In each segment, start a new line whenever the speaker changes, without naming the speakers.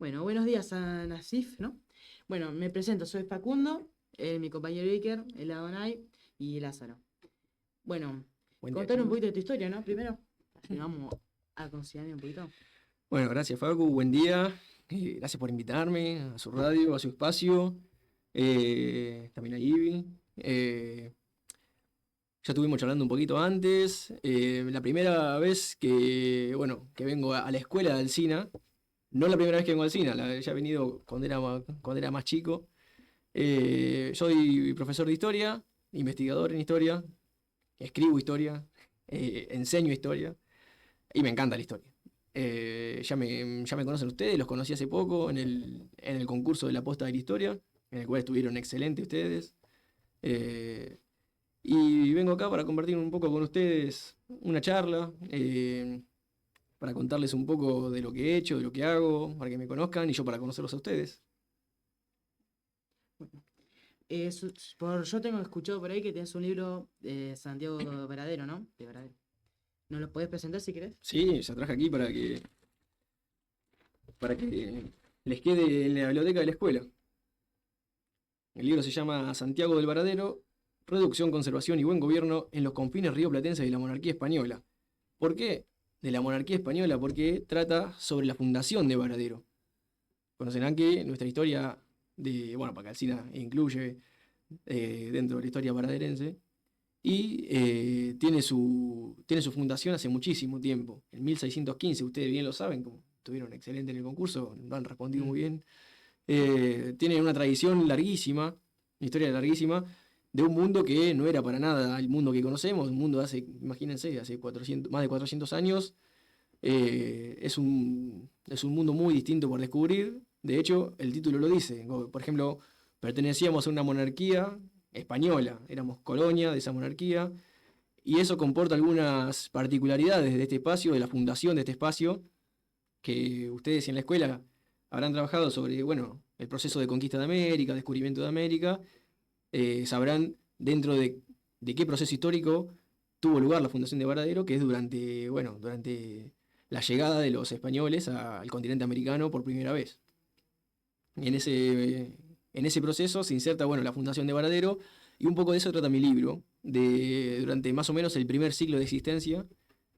Bueno, buenos días a Nasif, ¿no? Bueno, me presento, soy Facundo, mi compañero Iker, el Adonai y Lázaro. Bueno,
Buen día,
contar un
chicos.
poquito de tu historia, ¿no? Primero, así vamos a considerar un poquito.
Bueno, gracias, Facu. Buen día. Gracias por invitarme a su radio, a su espacio. También a Ivy. Ya estuvimos charlando un poquito antes. La primera vez que vengo a la escuela de Alsina, no la primera vez que vengo a Alsina, ya he venido cuando era más chico. Soy profesor de historia, investigador en historia, escribo historia, enseño historia. Y me encanta la historia. Ya me conocen ustedes, los conocí hace poco en el concurso de la posta de la historia, en el cual estuvieron excelentes ustedes. Eh, y vengo acá para compartir un poco con ustedes una charla, para contarles un poco de lo que he hecho, de lo que hago, para que me conozcan y yo para conocerlos a ustedes.
Bueno, yo tengo escuchado por ahí que tienes un libro de Santiago Varadero, ¿no? De Varadero. ¿Nos lo podés presentar si querés?
Sí, se traje aquí para que les quede en la biblioteca de la escuela. El libro se llama Santiago del Varadero, Producción, Conservación y Buen Gobierno en los confines rioplatenses de la monarquía española. ¿Por qué de la monarquía española? Porque trata sobre la fundación de Varadero. Conocerán que nuestra historia bueno, para Calcina incluye dentro de la historia varaderense, y tiene su fundación hace muchísimo tiempo, en 1615, ustedes bien lo saben, como estuvieron excelentes en el concurso, lo han respondido
Mm.
muy bien. Tiene una tradición larguísima, una historia larguísima, de un mundo que no era para nada el mundo que conocemos, un mundo de hace, imagínense, hace 400, más de 400 años. Es un mundo muy distinto por descubrir. De hecho, el título lo dice. Por ejemplo, pertenecíamos a una monarquía española, éramos colonia de esa monarquía, y eso comporta algunas particularidades de este espacio, de la fundación de este espacio, que ustedes en la escuela habrán trabajado sobre, bueno, el proceso de conquista de América, descubrimiento de América. Sabrán dentro de qué proceso histórico tuvo lugar la fundación de Varadero, que es durante la llegada de los españoles al continente americano por primera vez. Y en ese proceso se inserta, bueno, la fundación de Varadero, y un poco de eso trata mi libro, durante más o menos el primer siglo de existencia,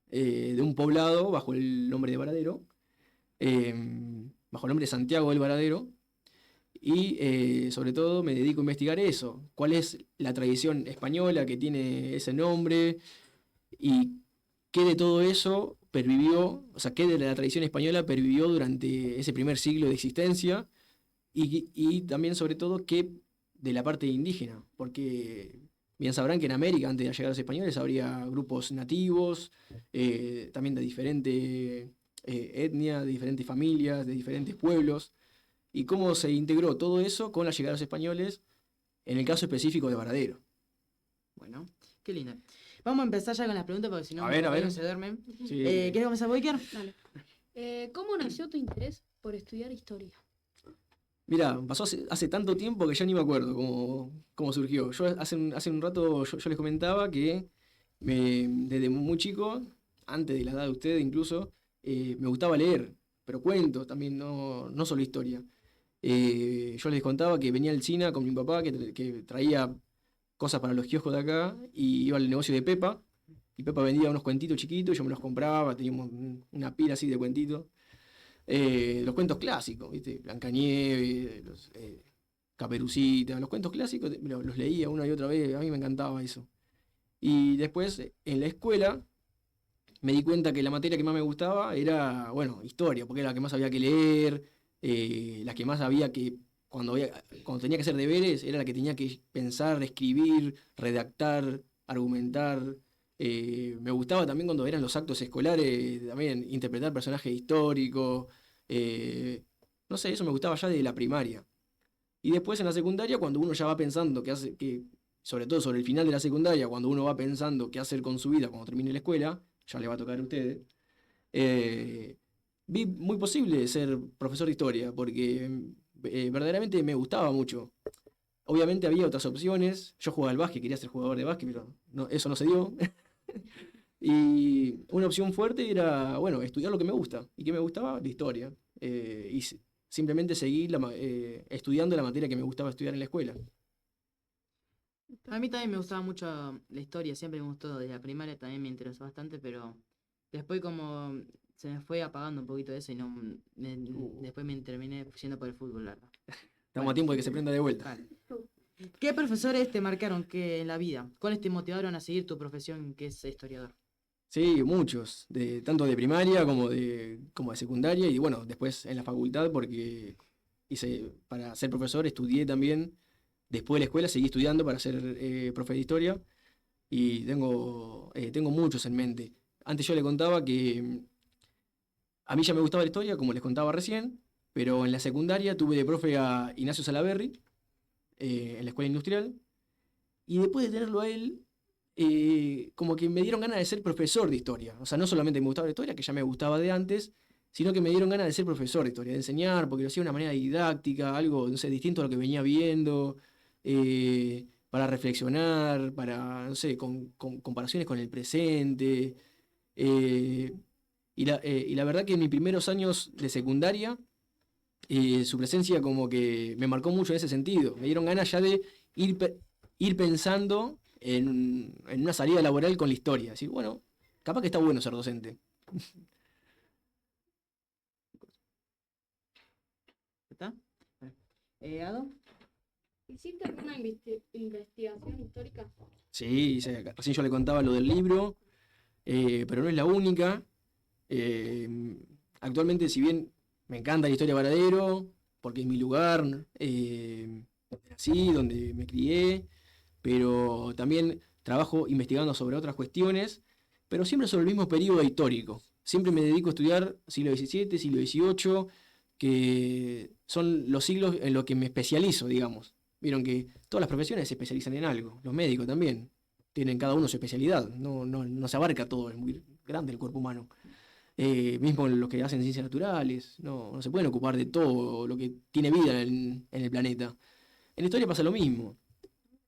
de un poblado bajo el nombre de Varadero, eh, bajo el nombre de Santiago del Varadero. Y sobre todo me dedico a investigar eso, cuál es la tradición española que tiene ese nombre, y qué de todo eso pervivió, o sea, qué de la tradición española pervivió durante ese primer siglo de existencia, y también sobre todo qué de la parte indígena, porque bien sabrán que en América antes de la llegada de los españoles habría grupos nativos, también de diferente etnia, de diferentes familias, de diferentes pueblos, y cómo se integró todo eso con la llegada de los españoles, en el caso específico de Varadero.
Bueno, qué lindo. Vamos a empezar ya con las preguntas porque si no
A
mis
ver, a
compañeros
ver.
se duermen.
Sí.
¿Querés comenzar, vos, Iker?
Dale. ¿Cómo nació tu interés por estudiar historia?
Mira, pasó hace tanto tiempo que ya ni me acuerdo cómo surgió. Yo hace un rato yo les comentaba que desde muy chico, antes de la edad de ustedes incluso, me gustaba leer, pero cuentos también, no solo historia. Yo les contaba que venía al cine con mi papá, que traía cosas para los kioscos de acá, y iba al negocio de Pepa, y Pepa vendía unos cuentitos chiquitos, yo me los compraba, teníamos una pila así de cuentitos. Los cuentos clásicos, ¿viste? Blancanieves, Caperucita, los cuentos clásicos, los leía una y otra vez, a mí me encantaba eso. Y después en la escuela me di cuenta que la materia que más me gustaba era, bueno, historia, porque era la que más había que leer, la que más había que, cuando tenía que hacer deberes, era la que tenía que pensar, escribir, redactar, argumentar. Me gustaba también cuando eran los actos escolares, también interpretar personajes históricos. No sé, eso me gustaba ya de la primaria. Y después en la secundaria, cuando uno ya va pensando sobre todo sobre el final de la secundaria, cuando uno va pensando qué hacer con su vida cuando termine la escuela, ya le va a tocar a ustedes, eh, vi muy posible ser profesor de historia, porque verdaderamente me gustaba mucho. Obviamente había otras opciones, yo jugaba al básquet, quería ser jugador de básquet, pero eso no se dio. Y una opción fuerte era, bueno, estudiar lo que me gusta. ¿Y qué me gustaba? La historia. Y simplemente seguí estudiando la materia que me gustaba estudiar en la escuela.
A mí también me gustaba mucho la historia, siempre me gustó, desde la primaria también me interesó bastante, pero después como se me fue apagando un poquito eso y no después me terminé yendo por el fútbol, la verdad.
Estamos a
Bueno,
tiempo de que se prenda de vuelta.
vale. ¿Qué profesores te marcaron en la vida? ¿Cuáles te motivaron a seguir tu profesión que es historiador?
Sí, muchos, tanto de primaria como de secundaria y bueno, después en la facultad porque para ser profesor estudié también, después de la escuela seguí estudiando para ser profe de historia y tengo muchos en mente. Antes yo le contaba que a mí ya me gustaba la historia, como les contaba recién, pero en la secundaria tuve de profe a Ignacio Salaberry en la escuela industrial y después de tenerlo a él como que me dieron ganas de ser profesor de historia. O sea, no solamente me gustaba la historia, que ya me gustaba de antes, sino que me dieron ganas de ser profesor de historia, de enseñar, porque lo hacía de una manera didáctica, algo, no sé, distinto a lo que venía viendo, para reflexionar, para, no sé, con comparaciones con el presente. eh, y la verdad que en mis primeros años de secundaria, su presencia como que me marcó mucho en ese sentido. Me dieron ganas ya de ir pensando en una salida laboral con la historia. Decir, bueno, capaz que está bueno ser docente.
¿Está? Bueno. ¿Ado?
¿Hiciste alguna investigación histórica?
Sí, recién yo le contaba lo del libro, pero no es la única. Eh, Actualmente, si bien me encanta la historia de Varadero, porque es mi lugar, donde nací, donde me crié, pero también trabajo investigando sobre otras cuestiones, pero siempre sobre el mismo periodo histórico. Siempre me dedico a estudiar siglo XVII, siglo XVIII, que son los siglos en los que me especializo, digamos. Vieron que todas las profesiones se especializan en algo, los médicos también. Tienen cada uno su especialidad, no se abarca todo, es muy grande el cuerpo humano. Mismo los que hacen ciencias naturales, no se pueden ocupar de todo lo que tiene vida en el planeta. En la historia pasa lo mismo.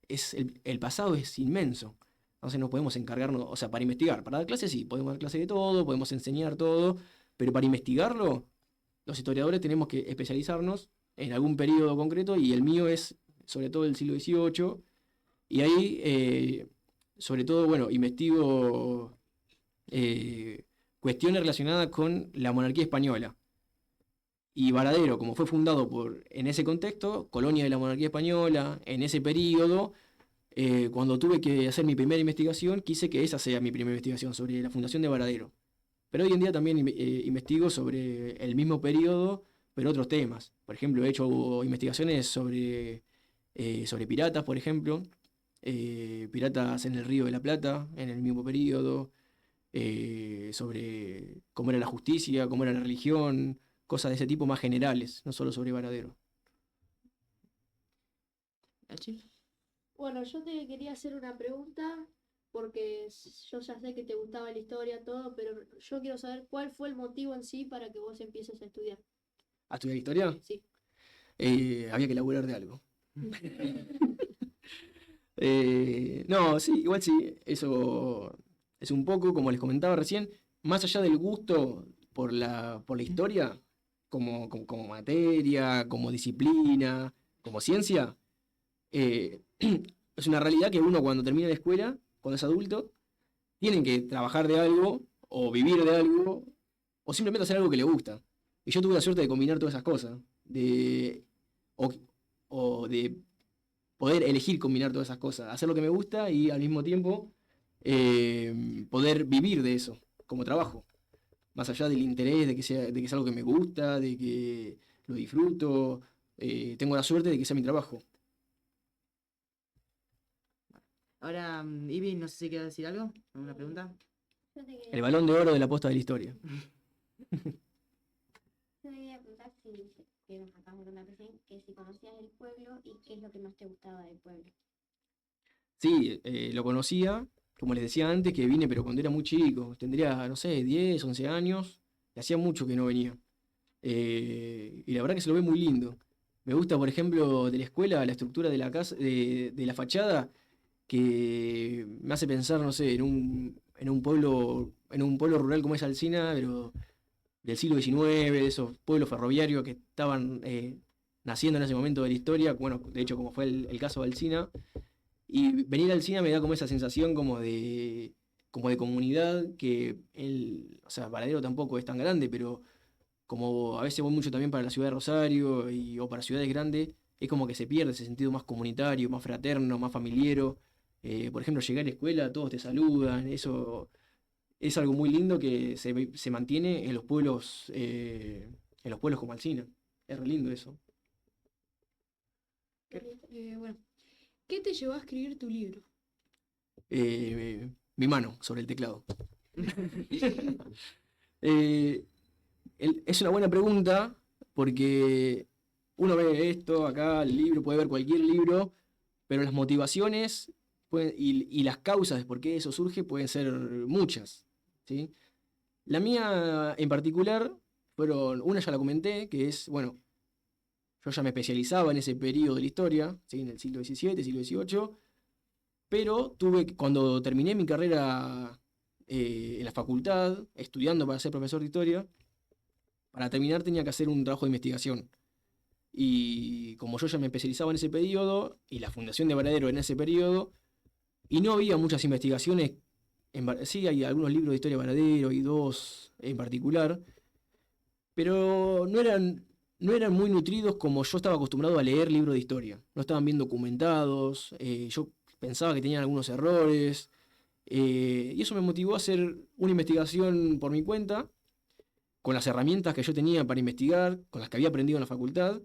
El pasado es inmenso. Entonces no podemos encargarnos, o sea, para investigar, para dar clases sí, podemos dar clases de todo, podemos enseñar todo, pero para investigarlo, los historiadores tenemos que especializarnos en algún periodo concreto y el mío es sobre todo el siglo XVIII y ahí, sobre todo, bueno, investigo cuestiones relacionadas con la monarquía española. Y Varadero, como fue fundado en ese contexto, colonia de la monarquía española, en ese periodo, cuando tuve que hacer mi primera investigación, quise que esa sea mi primera investigación sobre la fundación de Varadero. Pero hoy en día también investigo sobre el mismo periodo, pero otros temas. Por ejemplo, he hecho investigaciones sobre piratas, por ejemplo, piratas en el Río de la Plata, en el mismo periodo, sobre cómo era la justicia, cómo era la religión, cosas de ese tipo más generales, no solo sobre Varadero.
¿Achi?
Bueno, yo te quería hacer una pregunta porque yo ya sé que te gustaba la historia, todo, pero yo quiero saber cuál fue el motivo en sí para que vos empieces a estudiar.
¿A estudiar historia?
Sí.
Había que laburar de algo. No, sí, igual sí, eso es un poco, como les comentaba recién, más allá del gusto por la historia, como materia, como disciplina, como ciencia, eh, es una realidad que uno cuando termina la escuela, cuando es adulto, tiene que trabajar de algo, o vivir de algo, o simplemente hacer algo que le gusta. Y yo tuve la suerte de combinar todas esas cosas, o, o de poder elegir combinar todas esas cosas, hacer lo que me gusta y al mismo tiempo poder vivir de eso como trabajo, más allá del interés de que es algo que me gusta, de que lo disfruto, tengo la suerte de que sea mi trabajo.
Ahora, Ivy, no sé si quieres decir algo, ¿alguna pregunta?
Yo te quería,
El balón de oro de la posta de la historia.
yo te quería preguntar que nos acabamos de contar recién, que si conocías el pueblo y qué es lo que más te gustaba del pueblo.
Sí, lo conocía, como les decía antes, que vine pero cuando era muy chico, tendría, no sé, 10, 11 años, y hacía mucho que no venía. Y la verdad que se lo ve muy lindo. Me gusta, por ejemplo, de la escuela, la estructura de la casa, de la fachada, que me hace pensar, no sé, en un pueblo rural como es Alsina, pero del siglo XIX, de esos pueblos ferroviarios que estaban naciendo en ese momento de la historia, bueno, de hecho como fue el caso de Alsina, y venir a Alsina me da como esa sensación como de comunidad, que o sea, Varadero tampoco es tan grande, pero como a veces voy mucho también para la ciudad de Rosario o para ciudades grandes, es como que se pierde ese sentido más comunitario, más fraterno, más familiero. Por ejemplo, llegar a la escuela, todos te saludan, eso es algo muy lindo que se mantiene en los pueblos como Alsina. Es re lindo eso.
Bueno, ¿qué te llevó a escribir tu libro?
Mi mano sobre el teclado. Eh, es una buena pregunta porque uno ve esto acá, el libro, puede ver cualquier libro, pero las motivaciones y las causas de por qué eso surge pueden ser muchas, ¿sí? La mía en particular una ya la comenté, que es, bueno, yo ya me especializaba en ese periodo de la historia, ¿sí? En el siglo XVII, siglo XVIII, pero cuando terminé mi carrera en la facultad, estudiando para ser profesor de historia, para terminar tenía que hacer un trabajo de investigación. Y como yo ya me especializaba en ese periodo, y la Fundación de Varadero en ese periodo, y no había muchas investigaciones, sí hay algunos libros de historia de Varadero y dos en particular, pero no eran muy nutridos como yo estaba acostumbrado a leer libros de historia. No estaban bien documentados, yo pensaba que tenían algunos errores, y eso me motivó a hacer una investigación por mi cuenta, con las herramientas que yo tenía para investigar, con las que había aprendido en la facultad,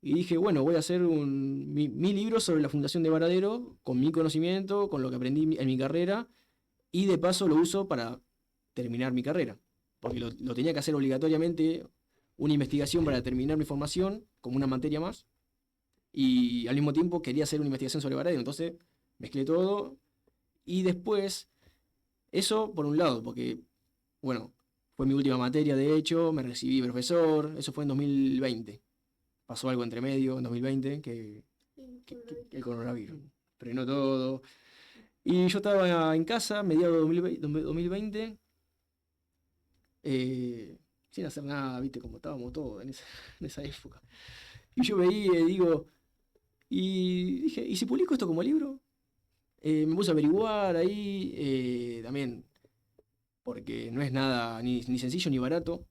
y dije, bueno, voy a hacer mi libro sobre la Fundación de Varadero, con mi conocimiento, con lo que aprendí en mi carrera, y de paso lo uso para terminar mi carrera, porque lo tenía que hacer obligatoriamente, una investigación para terminar mi formación, como una materia más, y al mismo tiempo quería hacer una investigación sobre Varadero, entonces mezclé todo, y después, eso por un lado, porque, bueno, fue mi última materia, de hecho, me recibí profesor, eso fue en 2020. Pasó algo entre medio en 2020 que el coronavirus frenó todo. Y yo estaba en casa, mediados de 2020, sin hacer nada, viste, como estábamos todos en esa época. Y yo veía y y dije, ¿y si publico esto como libro? Me puse a averiguar ahí, también, porque no es nada ni sencillo ni barato,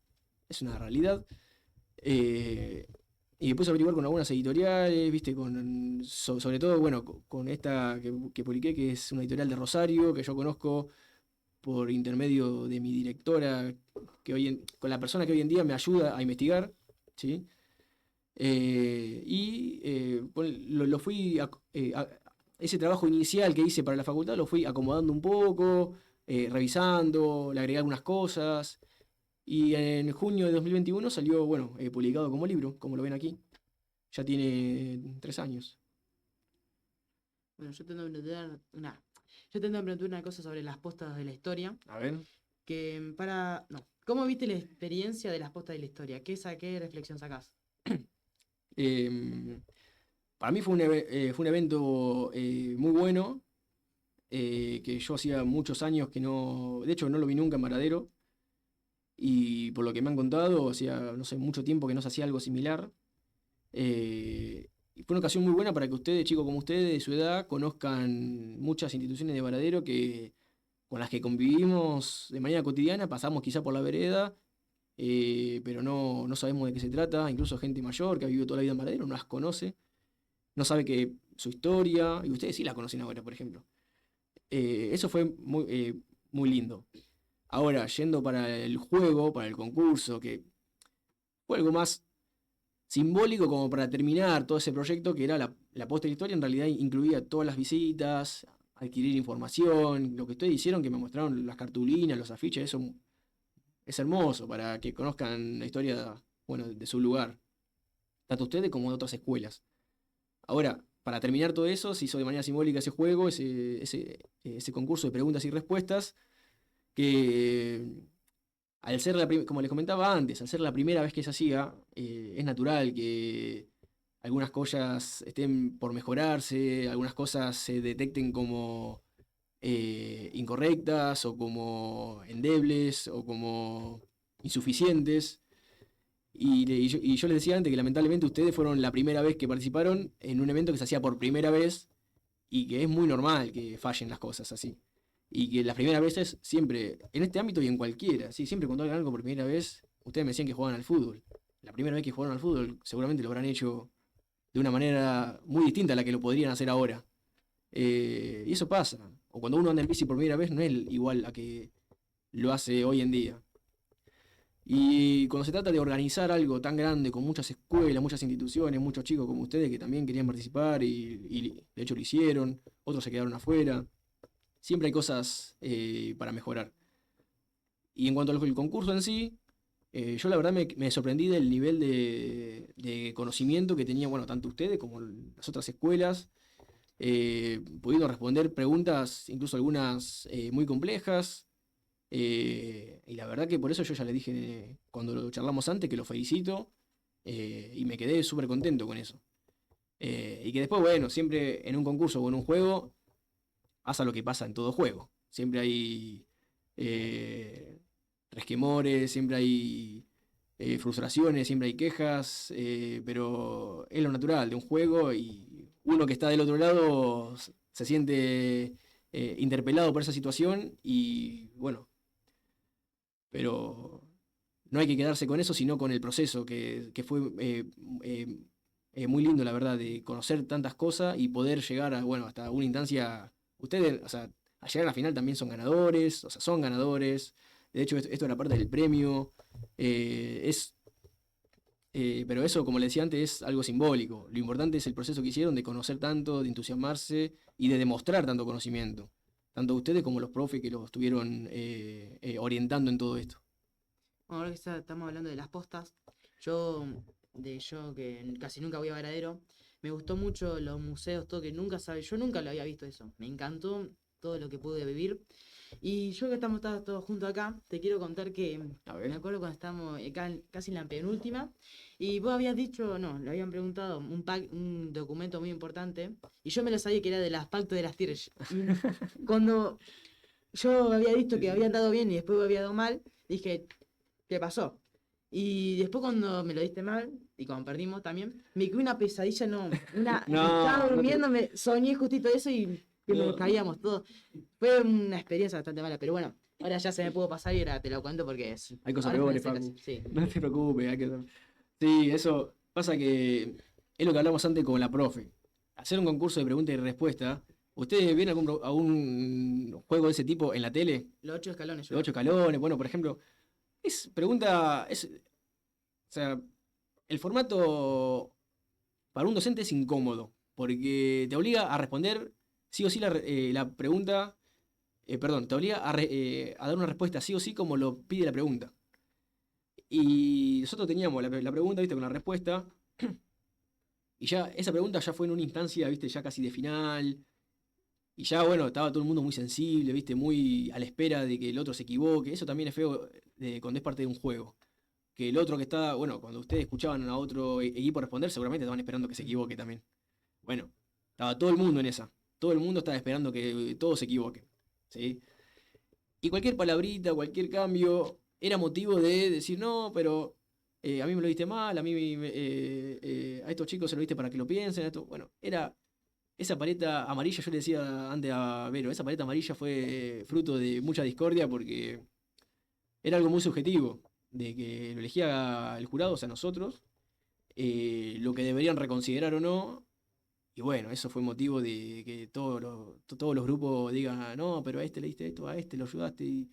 es una realidad. Eh, y después averiguar con algunas editoriales, viste, sobre todo, bueno, con esta que publiqué, que es una editorial de Rosario, que yo conozco por intermedio de mi directora, con la persona que hoy en día me ayuda a investigar, ¿sí? Lo fui, ese trabajo inicial que hice para la facultad, lo fui acomodando un poco, revisando, le agregué algunas cosas. Y en junio de 2021 salió, bueno, publicado como libro, como lo ven aquí. Ya tiene 3 años.
Bueno, yo tengo que preguntar una cosa sobre las postas de la historia.
A ver.
No. ¿Cómo viste la experiencia de las postas de la historia? ¿Qué reflexión sacás?
Eh, para mí fue un evento muy bueno, que yo hacía muchos años que no, de hecho no lo vi nunca en Varadero, y por lo que me han contado, hacía, no sé, mucho tiempo que no se hacía algo similar. Y fue una ocasión muy buena para que ustedes, chicos como ustedes, de su edad, conozcan muchas instituciones de Varadero con las que convivimos de manera cotidiana, pasamos quizá por la vereda, pero no sabemos de qué se trata. Incluso gente mayor que ha vivido toda la vida en Varadero no las conoce, no sabe que su historia, y ustedes sí la conocen ahora, por ejemplo. Eso fue muy lindo. Ahora, yendo para el juego, para el concurso, que fue algo más simbólico como para terminar todo ese proyecto, que era la posta de historia, en realidad incluía todas las visitas, adquirir información, lo que ustedes hicieron, que me mostraron las cartulinas, los afiches, eso es hermoso para que conozcan la historia, bueno, de su lugar, tanto ustedes como de otras escuelas. Ahora, para terminar todo eso, se hizo de manera simbólica ese juego, ese concurso de preguntas y respuestas, que al ser como les comentaba antes, al ser la primera vez que se hacía, es natural que algunas cosas estén por mejorarse, algunas cosas se detecten como incorrectas o como endebles o como insuficientes. Y yo les decía antes que lamentablemente ustedes fueron la primera vez que participaron en un evento que se hacía por primera vez y que es muy normal que fallen las cosas así. Y que las primeras veces siempre, en este ámbito y en cualquiera, ¿sí? Siempre cuando hagan algo por primera vez, ustedes me decían que jugaban al fútbol. La primera vez que jugaron al fútbol seguramente lo habrán hecho de una manera muy distinta a la que lo podrían hacer ahora. Y eso pasa. O cuando uno anda en bici por primera vez no es igual a que lo hace hoy en día. Y cuando se trata de organizar algo tan grande, con muchas escuelas, muchas instituciones, muchos chicos como ustedes que también querían participar y de hecho lo hicieron, otros se quedaron afuera, siempre hay cosas para mejorar. Y en cuanto al concurso en sí, yo la verdad me sorprendí del nivel de conocimiento que tenían, bueno, tanto ustedes como las otras escuelas, pudiendo responder preguntas, incluso algunas muy complejas. Y la verdad que por eso yo ya le dije cuando lo charlamos antes que lo felicito y me quedé súper contento con eso. Y que después, bueno, siempre en un concurso o en un juego pasa lo que pasa en todo juego. Siempre hay eh, resquemores, siempre hay frustraciones, siempre hay quejas, pero es lo natural de un juego y uno que está del otro lado se siente interpelado por esa situación y bueno, pero no hay que quedarse con eso, sino con el proceso, que fue eh, muy lindo, la verdad, de conocer tantas cosas y poder llegar a, bueno, hasta una instancia. Ustedes, o sea, a llegar a la final también son ganadores, o sea, son ganadores. De hecho, esto era parte del premio. Es, pero eso, como le decía antes, es algo simbólico. Lo importante es el proceso que hicieron de conocer tanto, de entusiasmarse y de demostrar tanto conocimiento. Tanto ustedes como los profes que los estuvieron orientando en todo esto.
Bueno, ahora que estamos hablando de las postas, yo que casi nunca voy a Varadero, me gustó mucho los museos, todo que nunca sabía, yo nunca lo había visto eso. Me encantó todo lo que pude vivir. Y yo que estamos todos juntos acá, te quiero contar que
A
me
ver.
acuerdo cuando estábamos acá casi en la penúltima, y vos habías dicho, no, le habían preguntado un documento muy importante, y yo me lo sabía que era de las pactos de las tierras. Y cuando yo había visto que habían dado bien y después había dado mal, dije, ¿qué pasó? Y después cuando me lo diste mal, y cuando perdimos también, me quedó una pesadilla, no, estaba
No, no te-
durmiendo, soñé justito eso y que nos
no.
caíamos todos. Fue una experiencia bastante mala, pero bueno, ahora ya se me pudo pasar y ahora te lo cuento porque es.
Hay cosas
Ahora
peores,
estoy casi,
Facu.
sí.
No te preocupes, Sí, eso pasa que es lo que hablamos antes con la profe. Hacer un concurso de pregunta y respuesta. ¿Ustedes ven algún juego de ese tipo en la tele?
Los 8 escalones,
De
yo.
8 escalones, bueno, por ejemplo. O sea, el formato para un docente es incómodo, porque te obliga a responder sí o sí la pregunta, perdón, te obliga a dar una respuesta sí o sí como lo pide la pregunta. Y nosotros teníamos la pregunta, viste, con la respuesta, y ya esa pregunta ya fue en una instancia, viste, ya casi de final, y ya, bueno, estaba todo el mundo muy sensible, viste, muy a la espera de que el otro se equivoque. Eso también es feo cuando es parte de un juego. Que el otro que está, bueno, cuando ustedes escuchaban a otro equipo responder, seguramente estaban esperando que se equivoque también. Bueno, estaba todo el mundo en esa. Todo el mundo estaba esperando que todos se equivoquen. ¿Sí? Y cualquier palabrita, cualquier cambio, era motivo de decir, no, pero a mí me lo diste mal, a estos chicos se lo diste para que lo piensen. Bueno, era esa paleta amarilla, yo le decía antes a Vero, esa paleta amarilla fue fruto de mucha discordia porque era algo muy subjetivo, de que lo elegía el jurado, o sea, nosotros, lo que deberían reconsiderar o no. Y bueno, eso fue motivo de que todos los grupos digan, "Ah, no, pero a este le diste esto, a este lo ayudaste".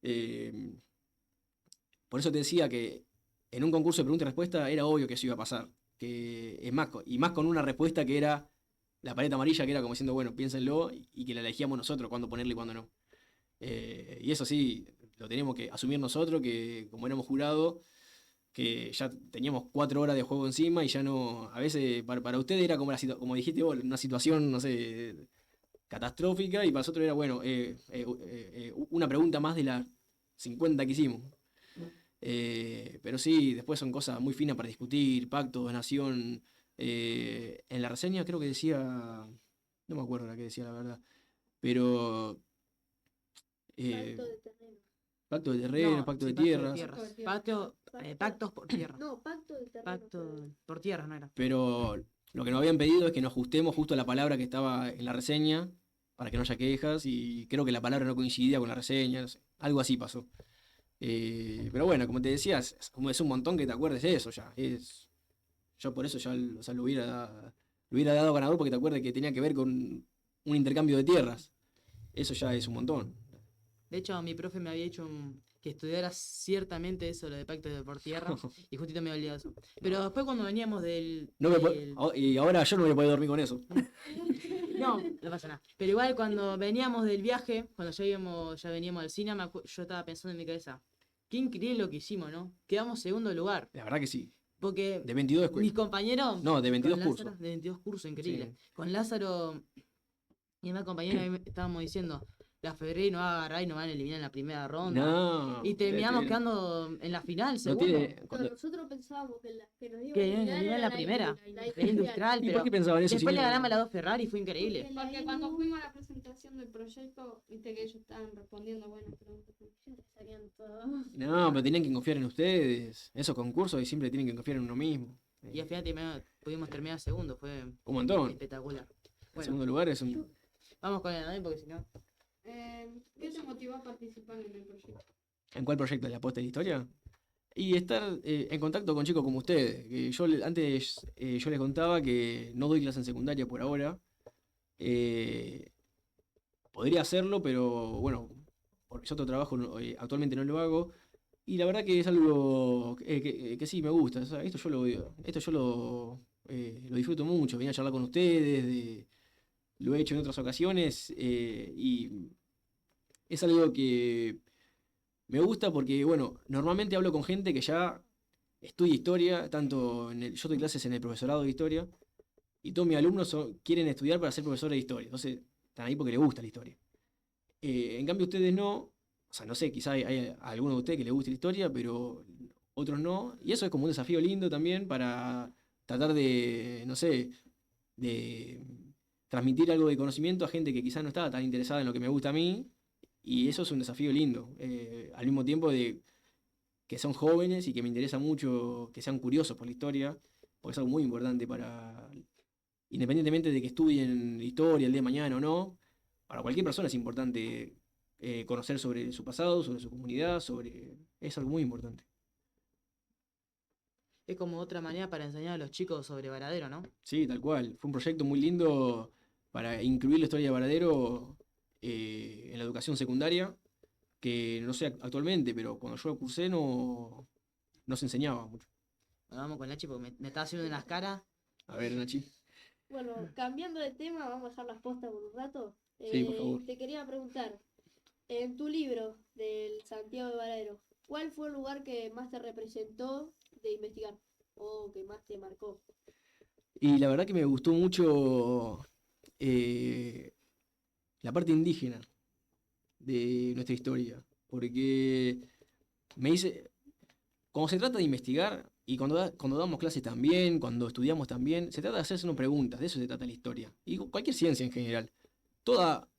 Eh, por eso te decía que en un concurso de pregunta y respuesta era obvio que eso iba a pasar. Que es más, y más con una respuesta que era la paleta amarilla, que era como diciendo, bueno, piénsenlo, y que la elegíamos nosotros, cuándo ponerle y cuándo no. Y eso sí, lo tenemos que asumir nosotros, que como éramos jurados, que ya teníamos 4 horas de juego encima y ya no, a veces para ustedes era como, como dijiste vos, una situación, no sé, catastrófica y para nosotros era, bueno, una pregunta más de las 50 que hicimos. Pero sí, después son cosas muy finas para discutir, pacto, donación. En la reseña creo que decía, no me acuerdo la que decía la verdad, pero... eh,
Pacto de terreno.
Pacto de terreno,
No,
pacto
sí,
de tierras.
Pacto de tierra.
Pactos por tierra.
No, pacto de terreno.
Pacto por tierra, no era.
Pero lo que nos habían pedido es que nos ajustemos justo a la palabra que estaba en la reseña para que no haya quejas y creo que la palabra no coincidía con la reseña, no sé, algo así pasó. Pero bueno, como te decía, es un montón que te acuerdes de eso ya. Yo por eso ya o sea, lo hubiera dado ganador porque te acuerdas que tenía que ver con un intercambio de tierras. Eso ya es un montón.
De hecho, mi profe me había dicho que estudiara ciertamente eso, lo de pacto de por tierra, y justito me había olvidado eso. Pero después cuando veníamos
No y ahora yo no voy a poder dormir con eso.
No, no pasa nada. Pero igual cuando veníamos del viaje, cuando ya veníamos al cine, yo estaba pensando en mi cabeza, qué increíble lo que hicimos, ¿no? Quedamos segundo lugar.
La verdad que sí.
Porque
De 22
mis
escuelas.
compañeros...
No, de 22
con
cursos.
Lázaro, de 22 cursos, increíble.
Sí.
Con Lázaro y demás compañeros estábamos diciendo, la Febrero nos va a agarrar y nos van a eliminar en la primera ronda.
No.
Y terminamos quedando en la final,
No
segundo.
tiene.
No,
cuando-
nosotros pensábamos que nos iba
Que
a
iban a
eliminar
eliminar
era
la primera.
la
La
industrial.
industrial,
¿Y
pero
por qué pensaban eso?
después
si
le
no-
ganamos a las dos Ferrari y fue increíble.
Porque cuando fuimos a la presentación del proyecto, viste que ellos estaban respondiendo buenas preguntas. Siempre sabían todo.
No, pero tenían que confiar en ustedes. Esos concursos y siempre tienen que confiar en uno mismo.
Y al final pudimos terminar segundo, fue
Un montón.
espectacular.
En
Bueno,
segundo lugar es un.
vamos con el análisis porque si no...
¿Qué te motivó a participar en el proyecto?
¿En cuál proyecto? ¿La aposta de la historia? Y estar en contacto con chicos como ustedes. Que antes yo les contaba que no doy clase en secundaria por ahora. Podría hacerlo, pero bueno, porque yo otro trabajo actualmente no lo hago. Y la verdad que es algo que sí me gusta. O sea, esto yo lo disfruto mucho. Venir a charlar con ustedes, lo he hecho en otras ocasiones y es algo que me gusta porque, bueno, normalmente hablo con gente que ya estudia historia, yo doy clases en el profesorado de historia y todos mis alumnos quieren estudiar para ser profesores de historia. Entonces, están ahí porque les gusta la historia. En cambio, ustedes no, o sea, no sé, quizá hay alguno de ustedes que les guste la historia, pero otros no. Y eso es como un desafío lindo también para tratar de, no sé, de transmitir algo de conocimiento a gente que quizás no estaba tan interesada en lo que me gusta a mí. Y eso es un desafío lindo. Al mismo tiempo de que son jóvenes y que me interesa mucho que sean curiosos por la historia, porque es algo muy importante independientemente de que estudien historia el día de mañana o no, para cualquier persona es importante conocer sobre su pasado, sobre su comunidad, es algo muy importante.
Es como otra manera para enseñar a los chicos sobre Varadero, ¿no?
Sí, tal cual. Fue un proyecto muy lindo para incluir la historia de Varadero en la educación secundaria, que no sé actualmente, pero cuando yo cursé no se enseñaba mucho.
Bueno, vamos con Nachi porque me estaba haciendo unas caras.
A ver, Nachi.
Bueno, cambiando de tema, vamos a dejar las postas por un rato.
Sí, por favor.
Te quería preguntar, en tu libro del Santiago de Varadero, ¿cuál fue el lugar que más te representó de investigar o que más te marcó?
Y la verdad que me gustó mucho la parte indígena de nuestra historia, porque cuando se trata de investigar, y cuando damos clases también, cuando estudiamos también, se trata de hacerse unas preguntas, de eso se trata la historia, y cualquier ciencia en general. Toda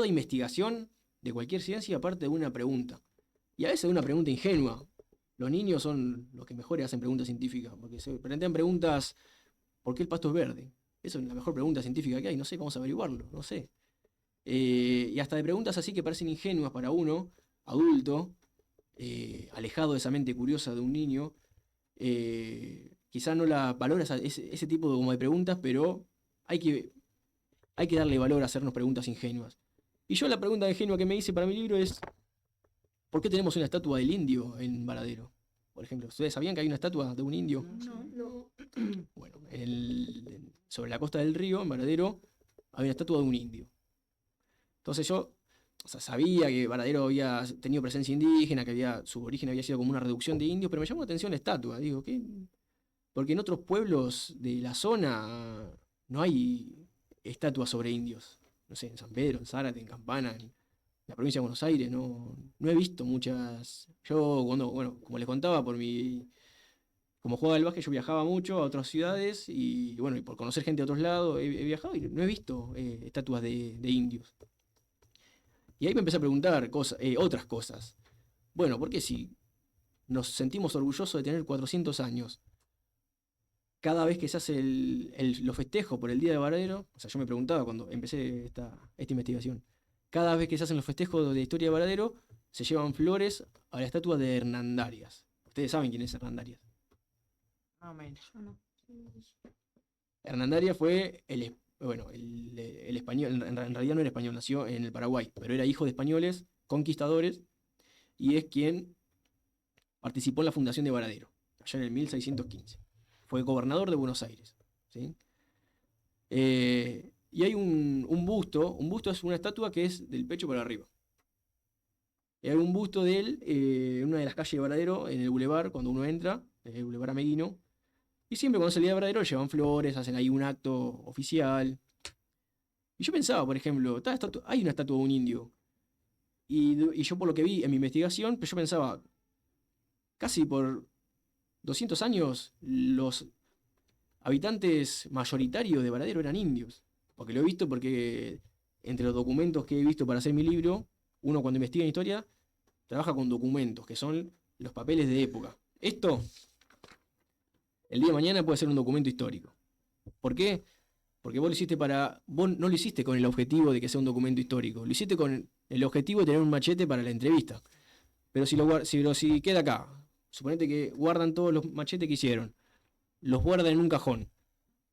investigación de cualquier ciencia parte de una pregunta, y a veces una pregunta ingenua. Los niños son los que mejor hacen preguntas científicas, porque se plantean preguntas, ¿por qué el pasto es verde? Esa es la mejor pregunta científica que hay, no sé, vamos a averiguarlo, no sé. Y hasta de preguntas así que parecen ingenuas para uno, adulto, alejado de esa mente curiosa de un niño, quizá no la valora ese tipo como de preguntas, pero hay que darle valor a hacernos preguntas ingenuas. Y yo la pregunta ingenua que me hice para mi libro es, ¿por qué tenemos una estatua del indio en Varadero? Por ejemplo, ¿ustedes sabían que hay una estatua de un indio?
No.
Bueno, sobre la costa del río, en Varadero, hay una estatua de un indio. Entonces yo, o sea, sabía que Varadero había tenido presencia indígena, que su origen había sido como una reducción de indios, pero me llamó la atención la estatua. Digo, ¿qué? Porque en otros pueblos de la zona no hay estatuas sobre indios. No sé, en San Pedro, en Zárate, en Campana, en la provincia de Buenos Aires, no he visto muchas. Yo, bueno, como les contaba, como jugaba al básquet, yo viajaba mucho a otras ciudades y bueno, y por conocer gente de otros lados, he viajado y no he visto estatuas de indios. Y ahí me empecé a preguntar otras cosas. bueno, ¿por qué si nos sentimos orgullosos de tener 400 años? Cada vez que se hace los festejos por el Día de Varadero, o sea, yo me preguntaba cuando empecé esta investigación, cada vez que se hacen los festejos de historia de Varadero, se llevan flores a la estatua de Hernandarias. Ustedes saben quién es Hernandarias.
Más o menos.
Yo no.
Hernandarias fue el español, en realidad no era español, nació en el Paraguay, pero era hijo de españoles conquistadores y es quien participó en la fundación de Varadero, allá en el 1615. Fue gobernador de Buenos Aires. ¿Sí? Y hay un busto es una estatua que es del pecho para arriba. Y hay un busto de él en una de las calles de Varadero, en el bulevar, cuando uno entra, en el bulevar Ameguino. Y siempre cuando salía de Varadero llevan flores, hacen ahí un acto oficial. Y yo pensaba, por ejemplo, hay una estatua de un indio. Y yo por lo que vi en mi investigación, pues yo pensaba, casi por 200 años los habitantes mayoritarios de Varadero eran indios. Porque lo he visto porque entre los documentos que he visto para hacer mi libro, uno cuando investiga en historia trabaja con documentos, que son los papeles de época. Esto, el día de mañana puede ser un documento histórico. ¿Por qué? Porque vos no lo hiciste con el objetivo de que sea un documento histórico, lo hiciste con el objetivo de tener un machete para la entrevista. Pero si queda acá, suponete que guardan todos los machetes que hicieron, los guardan en un cajón.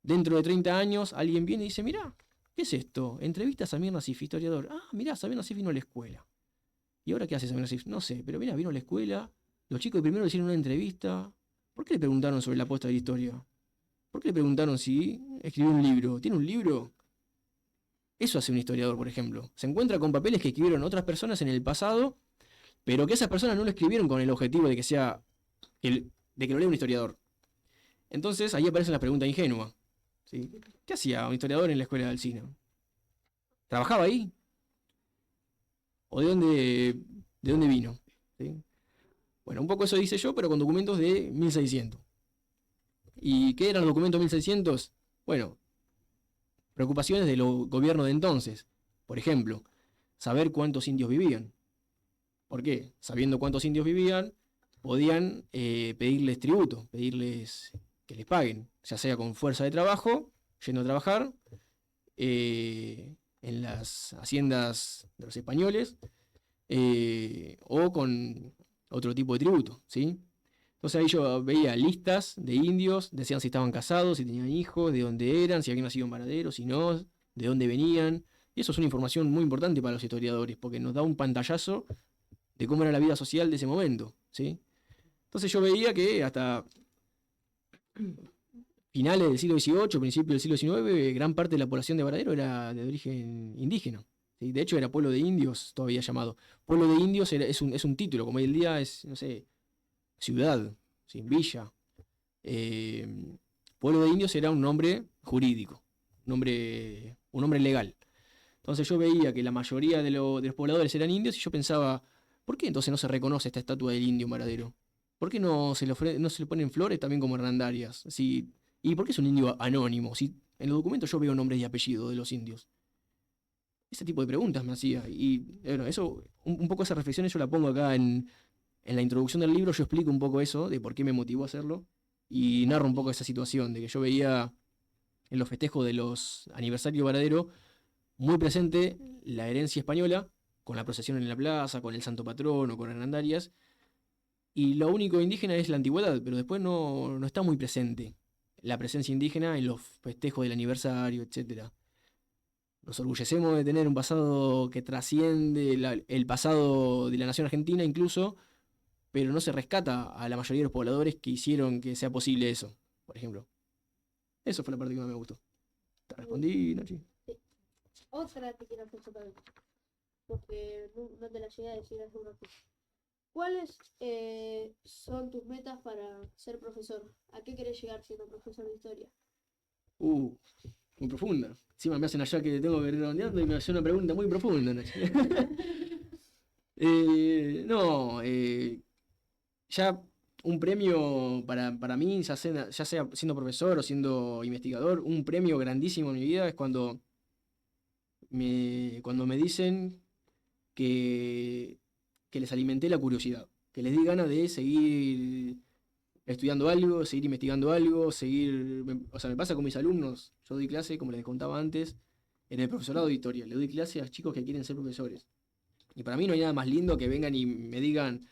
Dentro de 30 años alguien viene y dice, mirá, ¿qué es esto? Entrevista a Samir Nasif, historiador. Ah, mirá, Samir Nasif vino a la escuela. ¿Y ahora qué hace Samir Nasif? No sé, pero mirá, vino a la escuela, los chicos de primero le hicieron una entrevista. ¿Por qué le preguntaron sobre la aposta de la historia? ¿Por qué le preguntaron si escribió un libro? ¿Tiene un libro? Eso hace un historiador, por ejemplo. Se encuentra con papeles que escribieron otras personas en el pasado, pero que esas personas no lo escribieron con el objetivo de que lo lea un historiador. Entonces ahí aparece la pregunta ingenua. ¿Sí? ¿Qué hacía un historiador en la escuela de Alsina? ¿Trabajaba ahí? ¿O de dónde vino? ¿Sí? Bueno, un poco eso dice yo, pero con documentos de 1600. ¿Y qué eran los documentos de 1600? Bueno, preocupaciones de los gobiernos de entonces. Por ejemplo, saber cuántos indios vivían. ¿Por qué? Sabiendo cuántos indios vivían, podían pedirles tributo, pedirles que les paguen, ya sea con fuerza de trabajo, yendo a trabajar en las haciendas de los españoles, o con otro tipo de tributo, ¿sí? Entonces ahí yo veía listas de indios, decían si estaban casados, si tenían hijos, de dónde eran, si habían nacido en Varadero, si no, de dónde venían. Y eso es una información muy importante para los historiadores, porque nos da un pantallazo de cómo era la vida social de ese momento, ¿sí? Entonces yo veía que hasta finales del siglo XVIII, principios del siglo XIX, gran parte de la población de Varadero era de origen indígena. ¿Sí? De hecho, era pueblo de indios, todavía llamado. Pueblo de indios es un título, como hoy en día es, no sé, ciudad, ¿sí? Villa. Pueblo de indios era un nombre jurídico, un nombre legal. Entonces yo veía que la mayoría de los pobladores eran indios y yo pensaba, ¿por qué entonces no se reconoce esta estatua del indio en Varadero? ¿Por qué no se le ponen flores también como Hernandarias? ¿Y por qué es un indio anónimo? Si en los documentos yo veo nombres y apellidos de los indios. Ese tipo de preguntas me hacía. Y bueno, un poco esas reflexiones yo la pongo acá en la introducción del libro. Yo explico un poco eso, de por qué me motivó a hacerlo. Y narro un poco esa situación, de que yo veía en los festejos de los aniversarios de Varadero muy presente la herencia española, con la procesión en la plaza, con el santo patrono, con Hernandarias. Y lo único indígena es la antigüedad, pero después no está muy presente la presencia indígena en los festejos del aniversario, etc. Nos orgullecemos de tener un pasado que trasciende el pasado de la nación argentina incluso, pero no se rescata a la mayoría de los pobladores que hicieron que sea posible eso, por ejemplo. Eso fue la parte que más me gustó. ¿Te respondí, Nachi?
Sí. Otra te quiero hacer también, porque no te la llegué a decir hace un rato. ¿Cuáles son tus metas para ser profesor? ¿A qué querés llegar siendo profesor de historia?
Muy profunda. Encima me hacen allá que tengo que ir redondeando y me hacen una pregunta muy profunda, Nachi. Ya un premio para mí, ya sea siendo profesor o siendo investigador, un premio grandísimo en mi vida es cuando me dicen que les alimenté la curiosidad. que les dé ganas de seguir estudiando algo, seguir investigando algo, o sea, me pasa con mis alumnos, yo doy clase, como les contaba antes, en el profesorado de historia, le doy clase a chicos que quieren ser profesores. Y para mí no hay nada más lindo que vengan y me digan,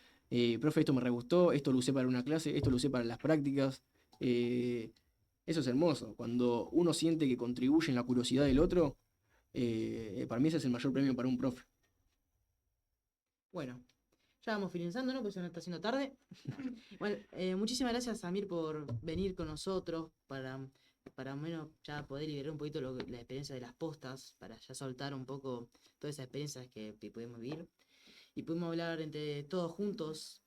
profe, esto me re gustó, esto lo usé para una clase, esto lo usé para las prácticas. Eso es hermoso. Cuando uno siente que contribuye en la curiosidad del otro, para mí ese es el mayor premio para un profe.
Bueno, ya vamos finalizando, ¿no? Porque se nos está haciendo tarde. Bueno, muchísimas gracias, Samir, por venir con nosotros para al menos ya poder liberar un poquito la experiencia de las postas, para ya soltar un poco todas esas experiencias que pudimos vivir. Y pudimos hablar entre todos juntos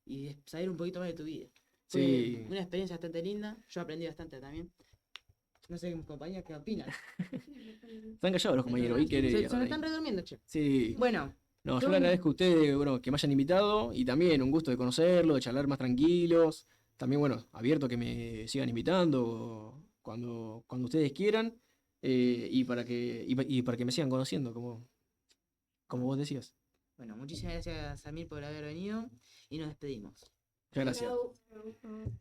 y saber un poquito más de tu vida. Fue
Sí.
una experiencia bastante linda. Yo aprendí bastante también. No sé, mis compañeros, ¿qué opinan?
Están callados los compañeros, Iker y
Se me
Rey.
están redurmiendo, che.
Sí.
Bueno,
No,
qué
yo le
bueno.
agradezco a ustedes, bueno, que me hayan invitado y también un gusto de conocerlo, de charlar más tranquilos. También, bueno, abierto a que me sigan invitando cuando ustedes quieran y para que me sigan conociendo, como vos decías.
Bueno, muchísimas gracias, Samir, por haber venido y nos despedimos.
Muchas gracias.
Chau.